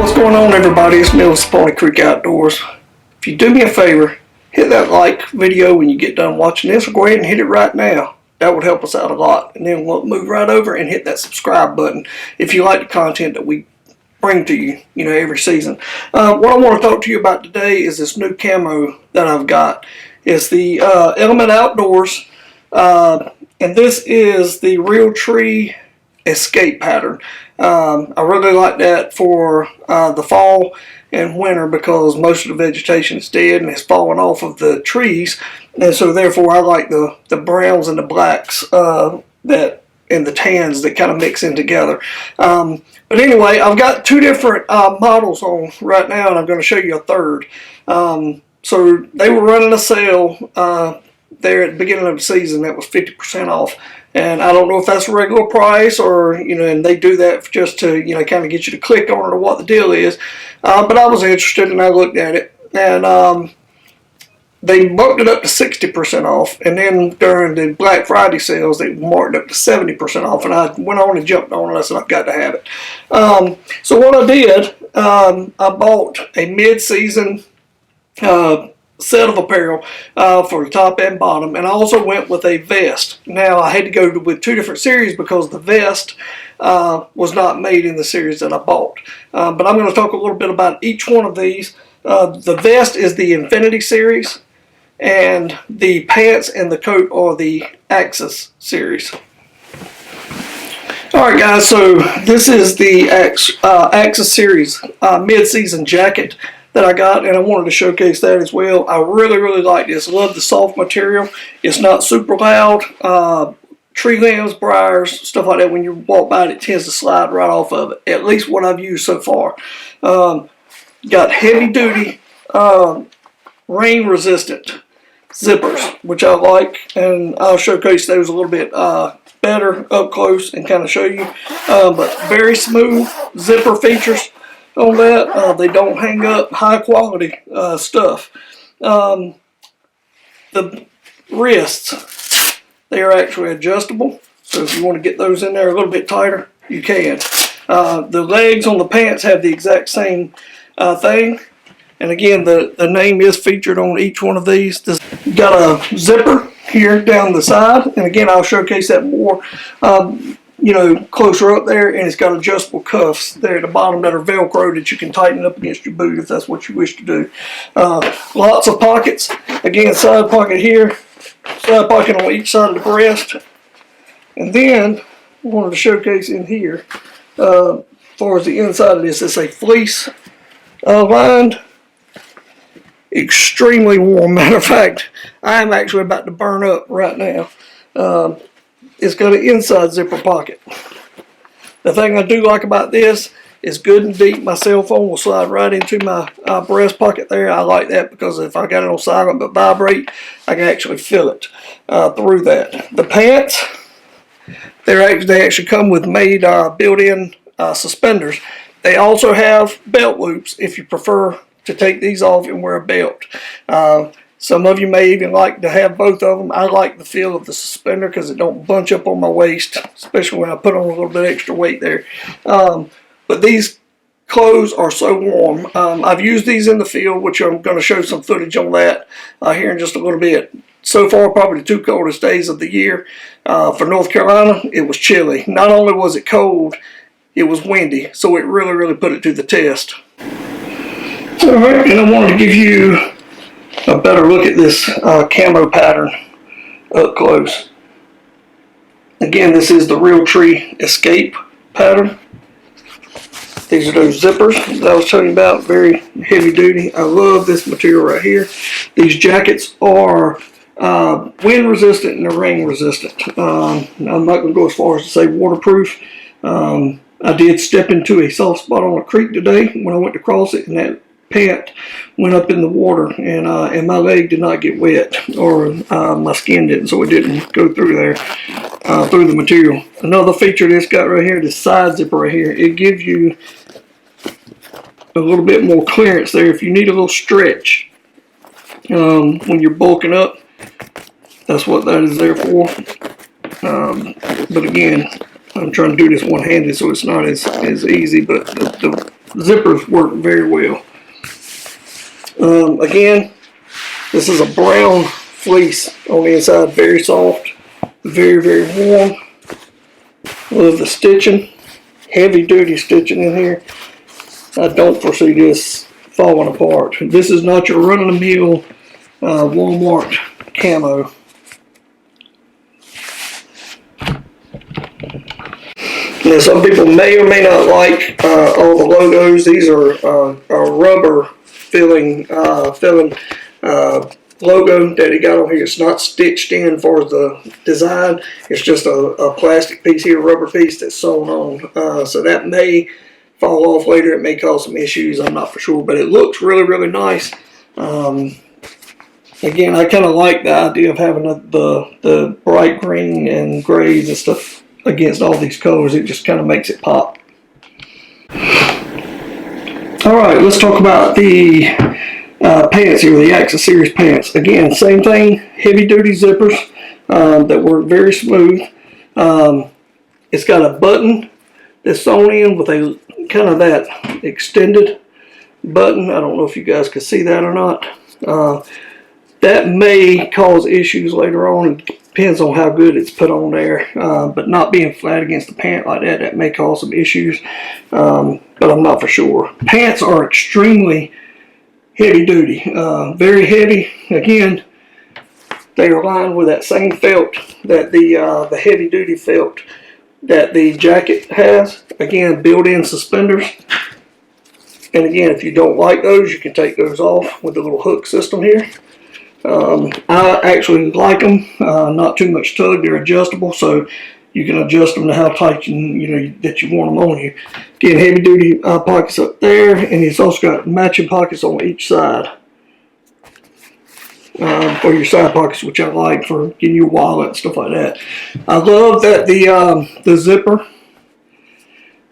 What's going on, everybody? It's Neil with Pony Creek Outdoors. If you do me a favor, hit that like video when you get done watching this, or go ahead and hit it right now. That would help us out a lot. And then we'll move right over and hit that subscribe button if you like the content that we bring to you, every season. What I want to talk to you about today is this new camo that I've got. It's the Element Outdoors, and this is the Real Tree Escape pattern. I really like that for the fall and winter because most of the vegetation is dead and it's fallen off of the trees, and so therefore I like the browns and the blacks that and the tans that kind of mix in together. But anyway, I've got two different models on right now, and I'm going to show you a third. So they were running a sale there at the beginning of the season that was 50% off. And I don't know if that's a regular price or, and they do that just to, kind of get you to click on it or what the deal is. But I was interested and I looked at it. And they bumped it up to 60% off. And then during the Black Friday sales, they marked up to 70% off. And I went on and jumped on it. I said, I've got to have it. So what I did, I bought a mid-season set of apparel for the top and bottom, and I also went with a vest. Now I had to go with two different series because the vest was not made in the series that I bought. But I'm going to talk a little bit about each one of these. The vest is the Infinity series, and the pants and the coat are the Axis series. Alright guys, so this is the Axis series mid-season jacket that I got, and I wanted to showcase that as well. I really like this. I love the soft material. It's not super loud. Tree limbs, briars, stuff like that, when you walk by it tends to slide right off of it, at least what I've used so far. Got heavy duty rain resistant zippers, which I like, and I'll showcase those a little bit better up close and kind of show you. But very smooth zipper features on that. They don't hang up, high quality stuff. The wrists, they are actually adjustable, so if you want to get those in there a little bit tighter, you can. The legs on the pants have the exact same thing, and again the name is featured on each one of these. You got a zipper here down the side, and again I'll showcase that more closer up there, and it's got adjustable cuffs there at the bottom that are Velcro that you can tighten up against your boot if that's what you wish to do. Lots of pockets. Again, side pocket here, side pocket on each side of the breast. And then I wanted to showcase in here, as far as the inside of this, it's a fleece lined. Extremely warm. Matter of fact, I am actually about to burn up right now. It's got an inside zipper pocket. The thing I do like about this is good and deep. My cell phone will slide right into my breast pocket there. I like that because if I got it on silent but vibrate, I can actually feel it through that. The pants, they actually come with made built-in suspenders. They also have belt loops if you prefer to take these off and wear a belt. Some of you may even like to have both of them. I like the feel of the suspender because it don't bunch up on my waist, especially when I put on a little bit extra weight there. But these clothes are so warm. I've used these in the field, which I'm going to show some footage on that here in just a little bit. So far, probably the two coldest days of the year. For North Carolina, it was chilly. Not only was it cold, it was windy, so it really put it to the test. Alright, and I wanted to give you a better look at this camo pattern up close. Again, this is the Real Tree Escape pattern. These are those zippers that I was telling you about, very heavy duty. I love this material right here. These jackets are wind resistant and they're rain resistant. I'm not going to go as far as to say waterproof. I did step into a soft spot on a creek today when I went to cross it, and that pant went up in the water, and my leg did not get wet, or my skin didn't, so it didn't go through there, through the material. Another feature this got right here, this side zipper right here, it gives you a little bit more clearance there if you need a little stretch when you're bulking up. That's what that is there for. But again, I'm trying to do this one-handed, so it's not as easy, but the zippers work very well. Again, this is a brown fleece on the inside, very soft, very, very warm. Love the stitching, heavy duty stitching in here. I don't foresee this falling apart. This is not your run-of-the-mill Walmart camo. Now, some people may or may not like all the logos. These are rubber filling logo that he got on here. It's not stitched in for the design. It's just a plastic piece here, rubber piece that's sewn on. So that may fall off later. It may cause some issues. I'm not for sure, but it looks really, really nice. Again, I kind of like the idea of having the bright green and grays and stuff against all these colors. It just kind of makes it pop. Alright, let's talk about the pants here, the Axis Series pants. Again, same thing, heavy duty zippers that work very smooth. It's got a button that's sewn in with a kind of that extended button. I don't know if you guys can see that or not. That may cause issues later on. It depends on how good it's put on there. But not being flat against the pant like that, that may cause some issues. But I'm not for sure. Pants are extremely heavy duty, very heavy. Again, they are lined with that same felt that the heavy duty felt that the jacket has. Again, built-in suspenders. And again, if you don't like those, you can take those off with the little hook system here. I actually like them, not too much tug. They're adjustable, so you can adjust them to how tight that you want them on you. Again, heavy duty pockets up there, and it's also got matching pockets on each side for your side pockets, which I like for getting your wallet and stuff like that. I love that the zipper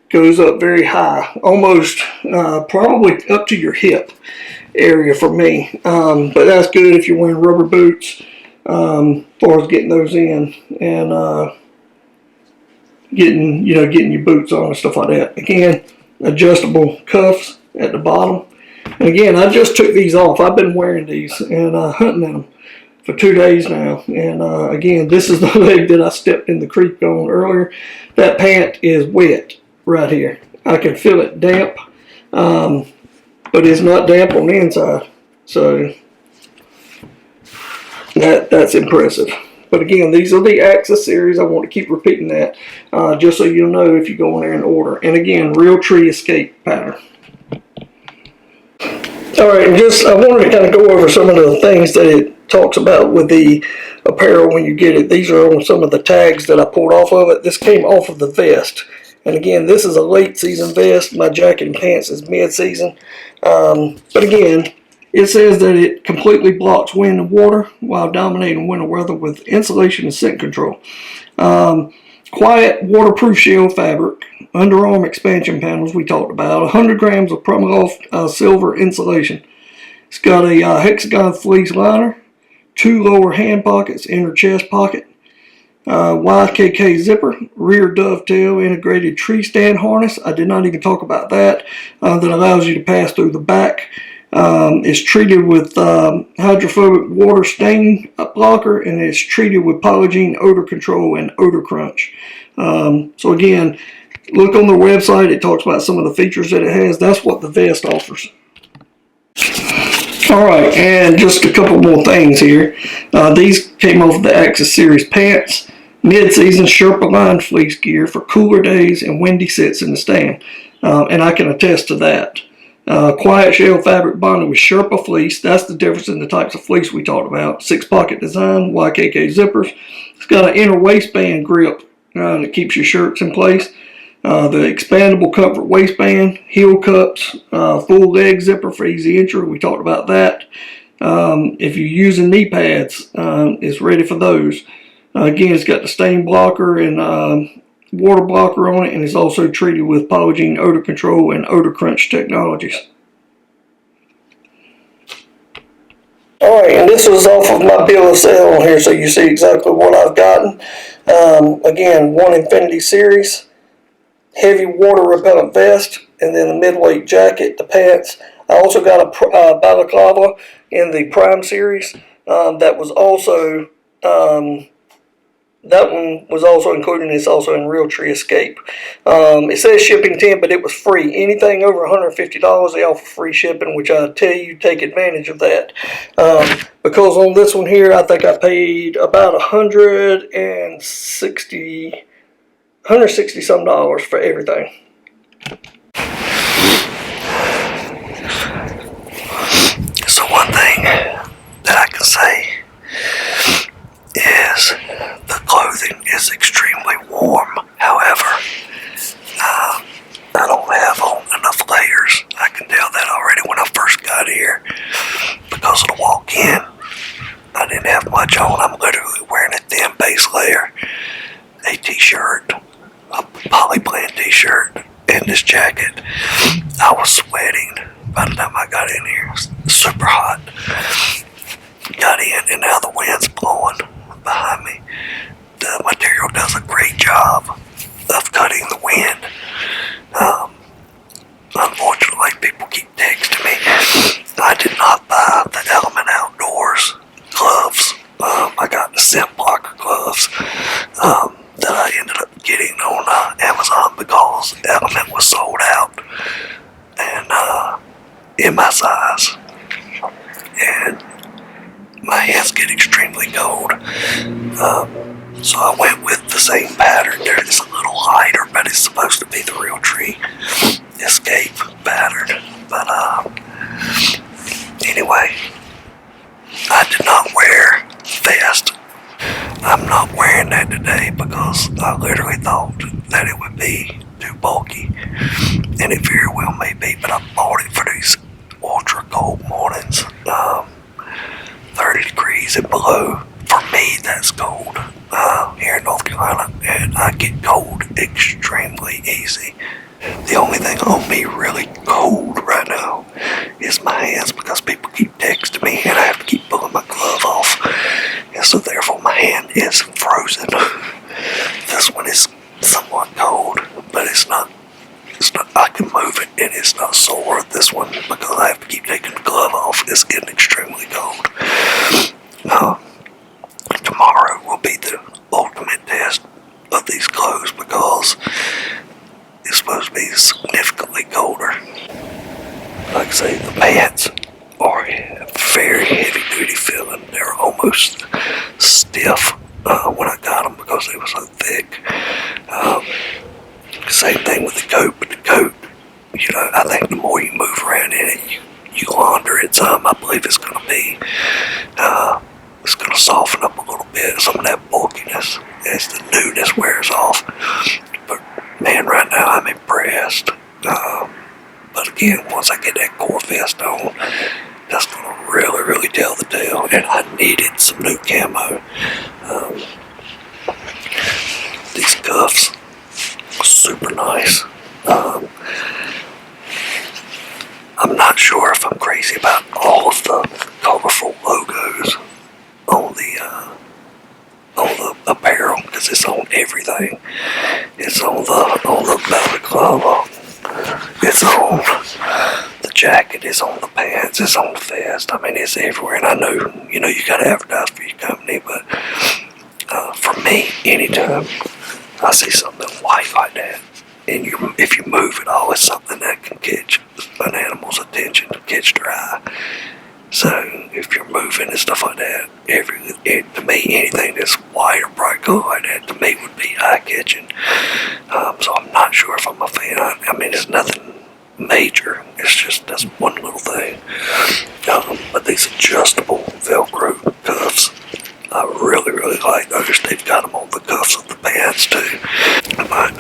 goes up very high, almost probably up to your hip area for me, but that's good if you're wearing rubber boots, as far as getting those in and getting your boots on and stuff like that. Again, adjustable cuffs at the bottom. And again, I just took these off. I've been wearing these and hunting in them for 2 days now. And again, this is the leg that I stepped in the creek on earlier. That pant is wet right here. I can feel it damp, but it's not damp on the inside. So that's impressive. But again, these are the Axis series. I want to keep repeating that just so you'll know if you go in there and order. And again, real tree escape pattern. Alright, I wanted to kind of go over some of the things that it talks about with the apparel when you get it. These are on some of the tags that I pulled off of it. This came off of the vest. And again, this is a late season vest. My jacket and pants is mid-season. But again, it says that it completely blocks wind and water while dominating winter weather with insulation and scent control. Quiet waterproof shell fabric, underarm expansion panels we talked about, 100 grams of Primaloft silver insulation. It's got a hexagon fleece liner, 2 lower hand pockets, inner chest pocket, YKK zipper, rear dovetail integrated tree stand harness. I did not even talk about that. That allows you to pass through the back. It's treated with hydrophobic water stain blocker, and it's treated with Polygene odor control and odor crunch. So again, look on their website. It talks about some of the features that it has. That's what the vest offers. Alright, and just a couple more things here. These came off the Axis Series pants. Mid-season Sherpa line fleece gear for cooler days and windy sits in the stand. And I can attest to that. Quiet shell fabric bonded with Sherpa fleece. That's the difference in the types of fleece we talked about. 6-pocket design, YKK zippers. It's got an inner waistband grip that keeps your shirts in place. The expandable comfort waistband, heel cups, full leg zipper for easy entry. We talked about that. If you're using knee pads, it's ready for those. Again, it's got the stain blocker and water blocker on it, and it's also treated with Polygene odor control and odor crunch technologies. Alright, and this is off of my bill of sale on here, so you see exactly what I've gotten. Again, one Infinity Series, heavy water repellent vest, and then the midweight jacket, the pants. I also got a balaclava in the Prime series that was also that one was also included. It's also in Realtree Escape. It says shipping 10, but it was free. Anything over $150, they offer free shipping, which I tell you, take advantage of that. Because on this one here, I think I paid about $160 some dollars for everything. So one thing that I can say is the clothing is extremely warm. However, I don't have on enough layers. I can tell that already when I first got here. Because of the walk-in, I didn't have much on. I'm literally wearing a thin base layer, a t-shirt, a polyblend t-shirt, and this jacket. I was sweating by the time I got in here. It was super hot. Got in, and now the wind's blowing behind me. The material does a great job of cutting the wind. Unfortunately, people keep texting me. I did not buy the Element Outdoors gloves. I got the scent blocker gloves that I ended up getting on Amazon because Element was sold out and in my size. And my hands get extremely cold. So I went with the same pattern. It's a little lighter, but it's supposed to be the Realtree Escape pattern. But anyway, I did not wear vest. I'm not wearing that today because I literally thought that it would be too bulky. And it very well may be, but I bought it for these ultra cold mornings. 30 degrees and below. For me, that's cold here in North Carolina, and I get cold extremely easy. The only thing on me really cold right now is my hands because people keep texting me and I have to keep pulling my glove off, and so therefore my hand is frozen. This one is somewhat cold, but it's not, I can move it and it's not sore. This one, because I have to keep taking the glove off, is getting extremely cold. Tomorrow will be the ultimate test of these clothes because it's supposed to be significantly colder. Like I say, the pants are very heavy duty feeling. They're almost stiff when I got them because they were so thick. Same thing with the coat, but the coat, you know, I think the more you move around in it, you launder it some. I believe it's going to be, it's going to soften up a little bit, some of that bulkiness as the newness wears off. But man, right now I'm impressed. But again, once I get that core vest on, that's going to really, really tell the tale. And I needed some new camo. These cuffs are super nice. I'm not sure if I'm crazy about all of the colorful logos on the apparel because it's on everything. It's on the balaclava. It's on the jacket. It's on the pants. It's on the vest. I mean, it's everywhere. And I know, you know, you got to advertise for your company, but for me, anytime I see something white like that, and if you move at all, it's something that can catch an animal's attention, catch their eye. So if you're moving and stuff like that, to me, anything that's white or bright color like that, to me, would be eye-catching. So I'm not sure if I'm a fan. I mean, it's nothing major. It's just that's one little thing. But these adjustable Velcro cuffs, I really, really like those. They've got them on the cuffs of the pants too. But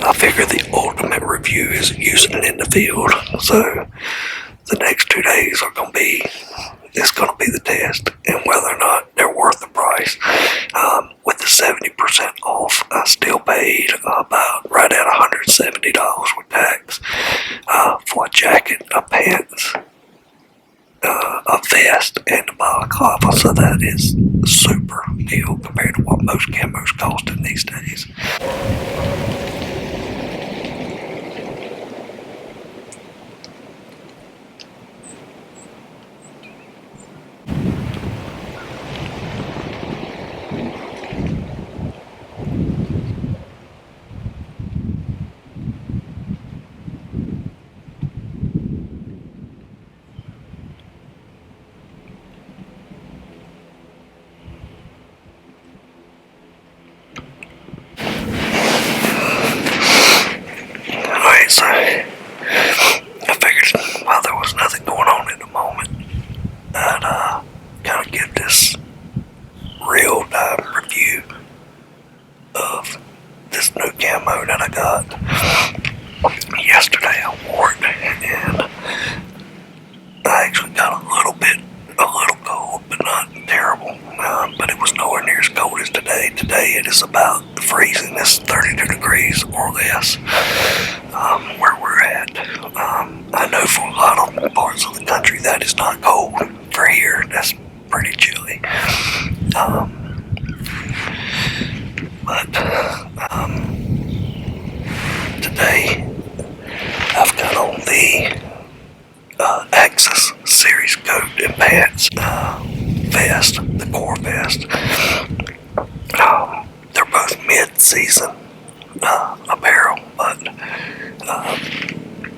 I figure the ultimate review is using it in the field. So the next 2 days are going to be the test, and whether or not they're worth the price. With the 70% off, I still paid about right at $170 with tax for a jacket, a pants, a vest, and a balaclava. So that is a super deal compared to what most camos costing these days. today it is about freezing. It's 32 degrees or less where we're at. I know for a lot of parts of the country that is not cold. For here, that's pretty chilly. But today I've got on the Axis series coat and pants vest, the core vest. They're both mid-season apparel, but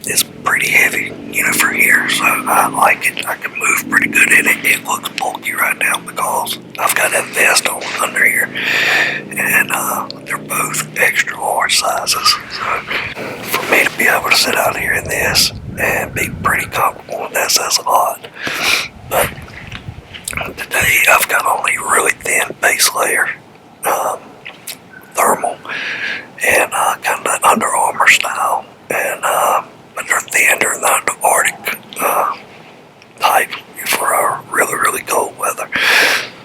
it's pretty heavy, for here, so I like it. I can move pretty good in it. It looks bulky right now because I've got that vest on under here, and they're both extra large sizes. So for me to be able to sit out here in this and be pretty comfortable, that says a lot. But today I've got only really thin base layer, thermal, and kind of Under Armour style, and but they're thin. They're not the Arctic type for our really, really cold weather.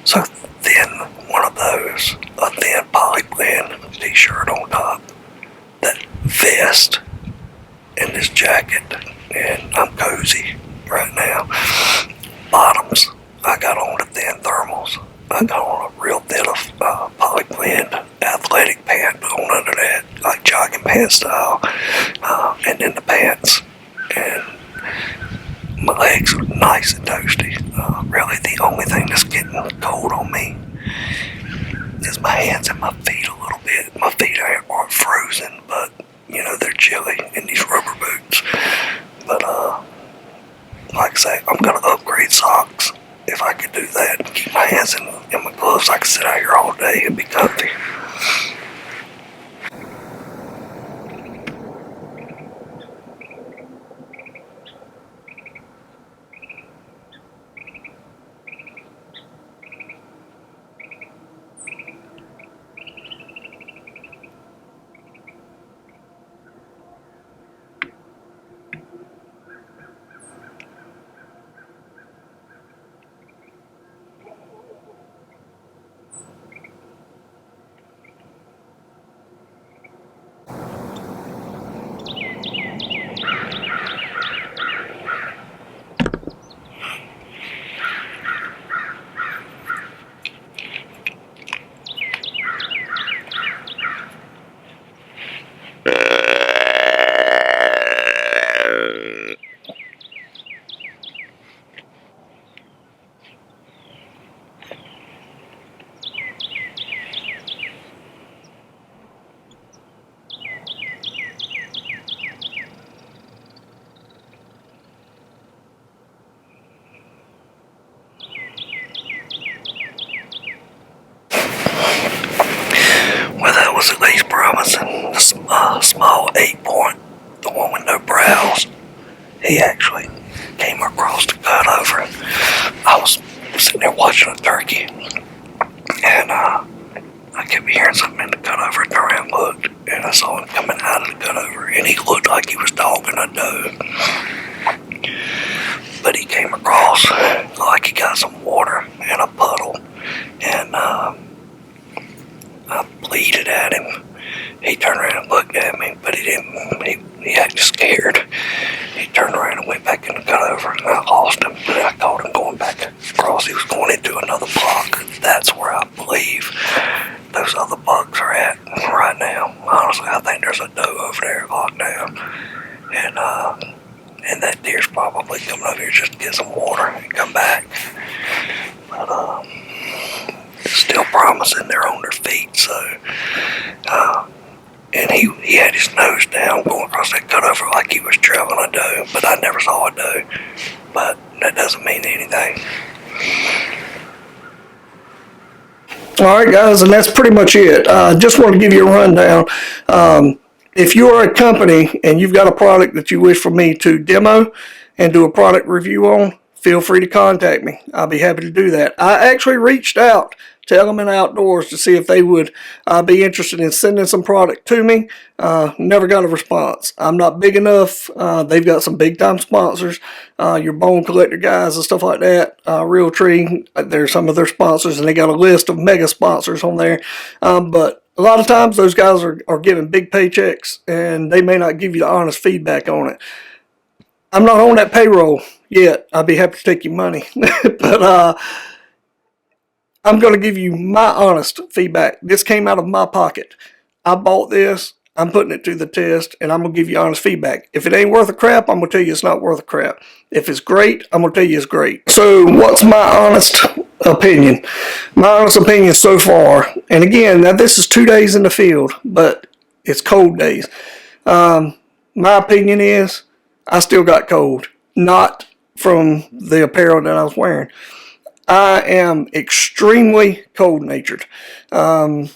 So then one of those, a thin polyblend t-shirt on top, that vest, and this jacket, and I'm cozy right now. Bottoms, I got on the thin thermals. I got on a real thin polyblend athletic pant on under that, like jogging pant style, and then the pants, and my legs are nice and toasty. Really the only thing that's getting cold on me is my hands and my feet a little bit. My feet aren't frozen, but they're chilly in these rubber boots. But like I say, I'm gonna upgrade socks. If I could do that and keep my hands in my gloves, I could sit out here all day and be comfy. Was at least promising. The small 8-point, the one with no brows, he actually came across to cut over. I was sitting there watching a turkey, and I kept hearing something in the cutover. I turned around and looked, and I saw him coming out of the cutover, and he looked like he was dogging a doe. But he came across like he got some water in a puddle, and I bleated at him. He turned around and looked at me, but he didn't. He acted scared. He turned around and went back in the cutover, and I lost him. But I caught him going back across. He was going into another block. That's where I believe those other bucks are at right now. Honestly, I think there's a doe over there locked down, and that deer's probably coming over here just to get some water and come back. But still promising they're on their feet, so and he had his nose down going across that cutover like he was trailing a doe, but I never saw a doe, but that doesn't mean anything. Alright guys, and that's pretty much it. Just want to give you a rundown. If you are a company and you've got a product that you wish for me to demo and do a product review on, feel free to contact me. I'll be happy to do that. I actually reached out to Element Outdoors to see if they would be interested in sending some product to me. Never got a response. I'm not big enough. They've got some big time sponsors, your bone collector guys and stuff like that. Realtree, they're some of their sponsors, and they got a list of mega sponsors on there. But a lot of times those guys are getting big paychecks, and they may not give you the honest feedback on it. I'm not on that payroll yet. I'd be happy to take your money. But I'm going to give you my honest feedback. This came out of my pocket. I bought this. I'm putting it to the test, and I'm going to give you honest feedback. If it ain't worth a crap, I'm going to tell you it's not worth a crap. If it's great, I'm going to tell you it's great. So what's my honest opinion? My honest opinion so far, and again, now this is 2 days in the field, but it's cold days. My opinion is I still got cold. Not from the apparel that I was wearing. I am extremely cold-natured. My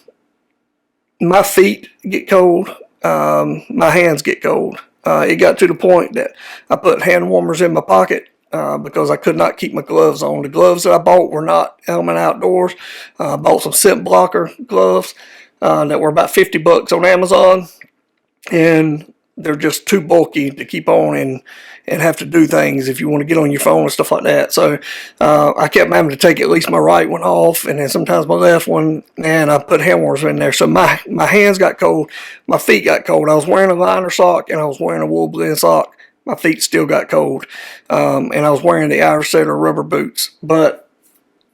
feet get cold. My hands get cold. It got to the point that I put hand warmers in my pocket because I could not keep my gloves on. The gloves that I bought were not Element Outdoors. I bought some scent blocker gloves that were about $50 on Amazon, and they're just too bulky to keep on and have to do things if you want to get on your phone and stuff like that. So I kept having to take at least my right one off, and then sometimes my left one, and I put hand warmers in there. So my hands got cold, my feet got cold. I was wearing a liner sock and I was wearing a wool blend sock. My feet still got cold, and I was wearing the Irish Setter rubber boots. But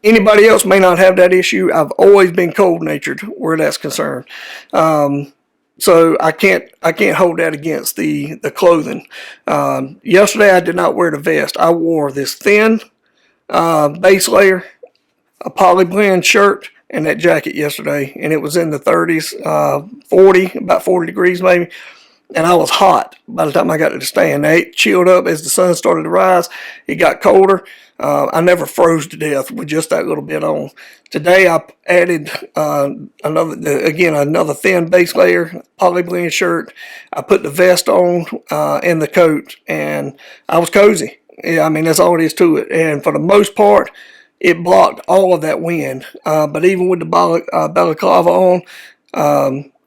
anybody else may not have that issue. I've always been cold-natured where that's concerned. So I can't hold that against the clothing. Yesterday I did not wear the vest. I wore this thin base layer, a poly blend shirt, and that jacket yesterday, and it was in the 30s, about 40 degrees maybe. And I was hot by the time I got to the stand. It chilled up as the sun started to rise. It got colder. I never froze to death with just that little bit on. Today I added another thin base layer, poly blend shirt. I put the vest on and the coat, and I was cozy. Yeah, I mean, that's all it is to it. And for the most part, it blocked all of that wind. But even with the balaclava on,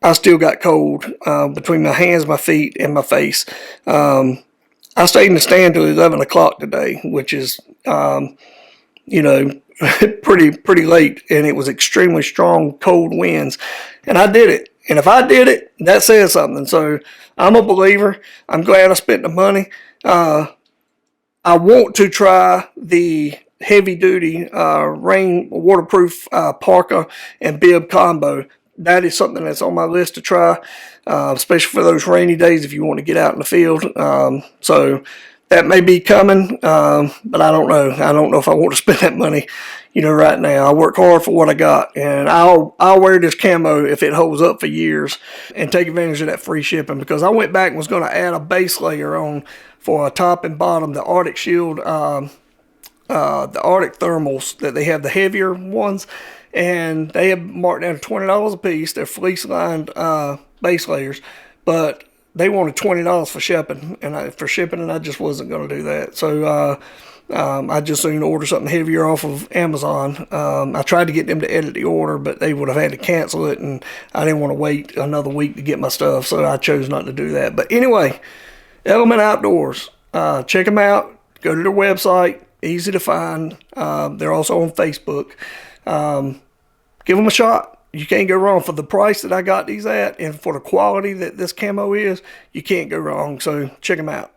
I still got cold between my hands, my feet, and my face. I stayed in the stand till 11 o'clock today, which is, pretty late, and it was extremely strong, cold winds. And I did it. And if I did it, that says something. So I'm a believer. I'm glad I spent the money. I want to try the heavy-duty rain waterproof parka and bib combo. That is something that's on my list to try, especially for those rainy days if you want to get out in the field. So that may be coming, but I don't know. I don't know if I want to spend that money, right now. I work hard for what I got, and I'll wear this camo if it holds up for years and take advantage of that free shipping, because I went back and was going to add a base layer on for a top and bottom, the Arctic Shield, the Arctic thermals that they have, the heavier ones. And they have marked down to $20 a piece. They're fleece lined base layers, but they wanted $20 for shipping, and I just wasn't going to do that. So I just soon order something heavier off of Amazon. I tried to get them to edit the order, but they would have had to cancel it, and I didn't want to wait another week to get my stuff, so I chose not to do that. But anyway, Element Outdoors, check them out. Go to their website, easy to find. They're also on Facebook. Give them a shot. You can't go wrong. For the price that I got these at, and for the quality that this camo is, you can't go wrong. So check them out.